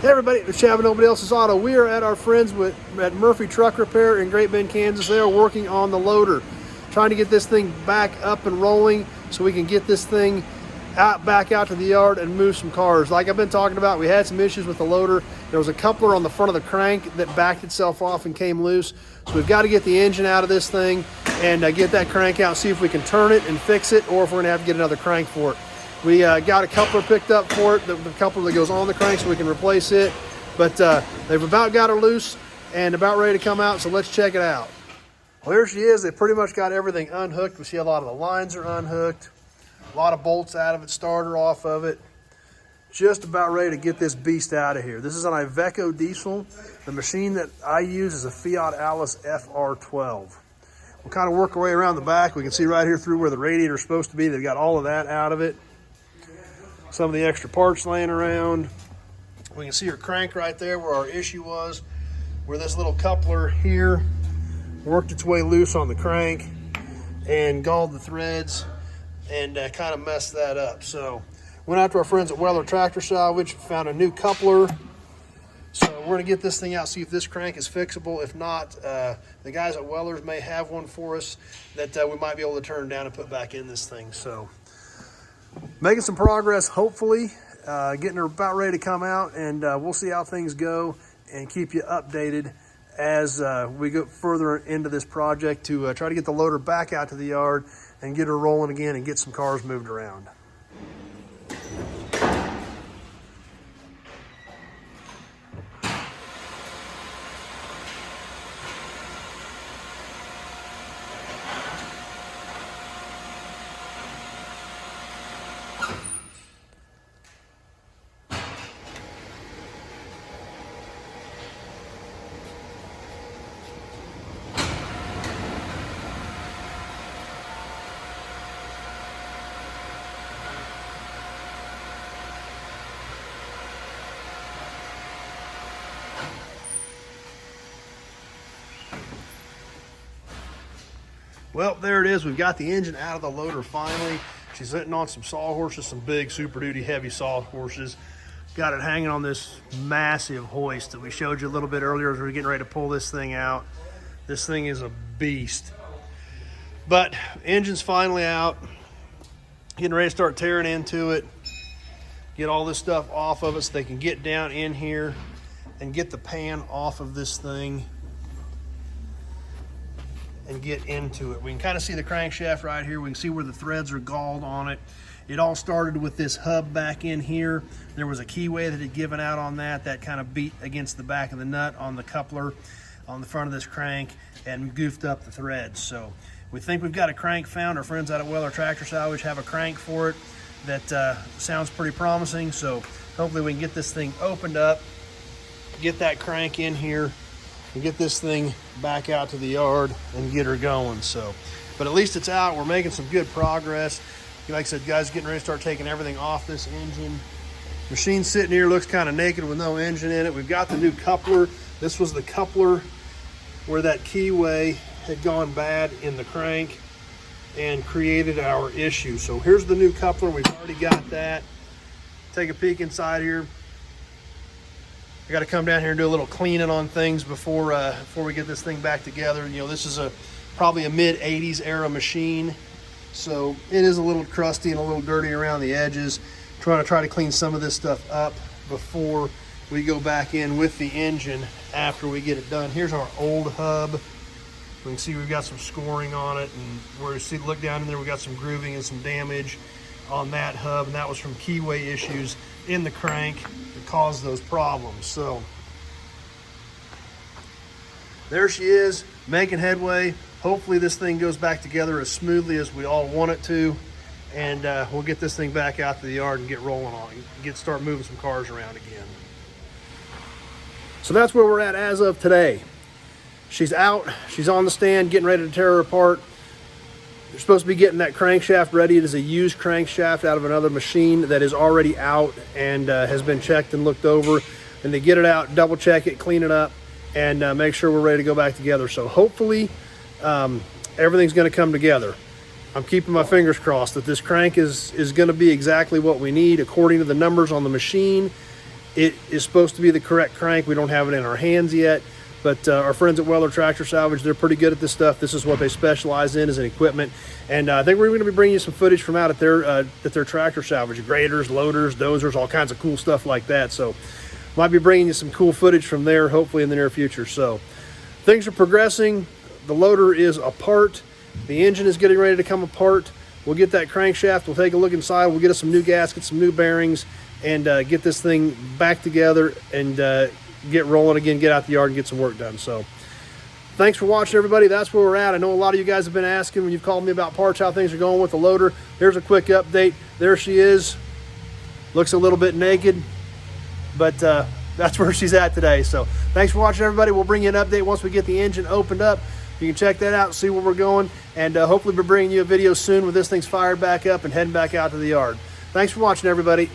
Hey everybody, it's Chad with Nobody Else's Auto. We are at our friends at Murphy Truck Repair in Great Bend, Kansas. They are working on the loader, trying to get this thing back up and rolling so we can get this thing back out to the yard and move some cars. Like I've been talking about, we had some issues with the loader. There was a coupler on the front of the crank that backed itself off and came loose. So we've got to get the engine out of this thing and get that crank out, see if we can turn it and fix it, or if we're gonna have to get another crank for it. We got a coupler picked up for it, the coupler that goes on the crank, so we can replace it. But they've about got her loose and about ready to come out, so let's check it out. Well, here she is. They pretty much got everything unhooked. We see a lot of the lines are unhooked, a lot of bolts out of it, starter off of it. Just about ready to get this beast out of here. This is an Iveco diesel. The machine that I use is a Fiat Allis FR-12. We'll kind of work our way around the back. We can see right here through where the radiator is supposed to be. They've got all of that out of it. Some of the extra parts laying around. We can see her crank right there where our issue was, where this little coupler here worked its way loose on the crank and galled the threads and kind of messed that up. So went out to our friends at Weller Tractor Salvage, found a new coupler. So we're gonna get this thing out, see if this crank is fixable. If not, the guys at Weller's may have one for us that we might be able to turn down and put back in this thing. So making some progress, hopefully, getting her about ready to come out, and we'll see how things go and keep you updated as we go further into this project to try to get the loader back out to the yard and get her rolling again and get some cars moved around. Well, there it is. We've got the engine out of the loader finally. She's sitting on some sawhorses, some big Super Duty heavy sawhorses. Got it hanging on this massive hoist that we showed you a little bit earlier as we were getting ready to pull this thing out. This thing is a beast. But engine's finally out. Getting ready to start tearing into it. Get all this stuff off of it so they can get down in here and get the pan off of this thing and get into it. We can kind of see the crankshaft right here. We can see where the threads are galled on it. It all started with this hub back in here. There was a keyway that had given out on that. That kind of beat against the back of the nut on the coupler on the front of this crank and goofed up the threads. So we think we've got a crank found. Our friends out at Weller Tractor Salvage have a crank for it that sounds pretty promising. So hopefully we can get this thing opened up, get that crank in here, and get this thing back out to the yard and get her going. So, but at least it's out. We're making some good progress. Like I said, guys, getting ready to start taking everything off this engine. Machine sitting here looks kind of naked with no engine in it. We've got the new coupler. This was the coupler where that keyway had gone bad in the crank and created our issue. So here's the new coupler. We've already got that. Take a peek inside here. I got to come down here and do a little cleaning on things before we get this thing back together. You know, this is probably a mid-80s era machine, so it is a little crusty and a little dirty around the edges. Try to clean some of this stuff up before we go back in with the engine after we get it done. Here's our old hub. We can see we've got some scoring on it, and where you see, look down in there, we got some grooving and some damage on that hub, and that was from keyway issues in the crank that caused those problems. So there she is, making headway. Hopefully this thing goes back together as smoothly as we all want it to, and we'll get this thing back out to the yard and get rolling on it, start moving some cars around again. So that's where we're at as of today. She's out, she's on the stand, getting ready to tear her apart. They're supposed to be getting that crankshaft ready. It is a used crankshaft out of another machine that is already out and has been checked and looked over. And they get it out, double check it, clean it up, and make sure we're ready to go back together. So hopefully everything's going to come together. I'm keeping my fingers crossed that this crank is going to be exactly what we need according to the numbers on the machine. it is supposed to be the correct crank. We don't have it in our hands yet, but our friends at Weller Tractor Salvage, they're pretty good at this stuff. This is what they specialize in, as an equipment. And I think we're going to be bringing you some footage from out at their tractor salvage, graders, loaders, dozers, all kinds of cool stuff like that. So might be bringing you some cool footage from there, hopefully in the near future. So things are progressing. The loader is apart. The engine is getting ready to come apart. We'll get that crankshaft. We'll take a look inside. We'll get us some new gaskets, some new bearings, and get this thing back together and get rolling again, get out the yard and get some work done. So thanks for watching, everybody. That's where we're at. I know a lot of you guys have been asking when you've called me about parts, how things are going with the loader. Here's a quick update. There she is. Looks a little bit naked, but that's where she's at today. So thanks for watching, everybody. We'll bring you an update once we get the engine opened up. You can check that out, see where we're going, and hopefully we'll bring you a video soon when this thing's fired back up and heading back out to the yard. Thanks for watching, everybody.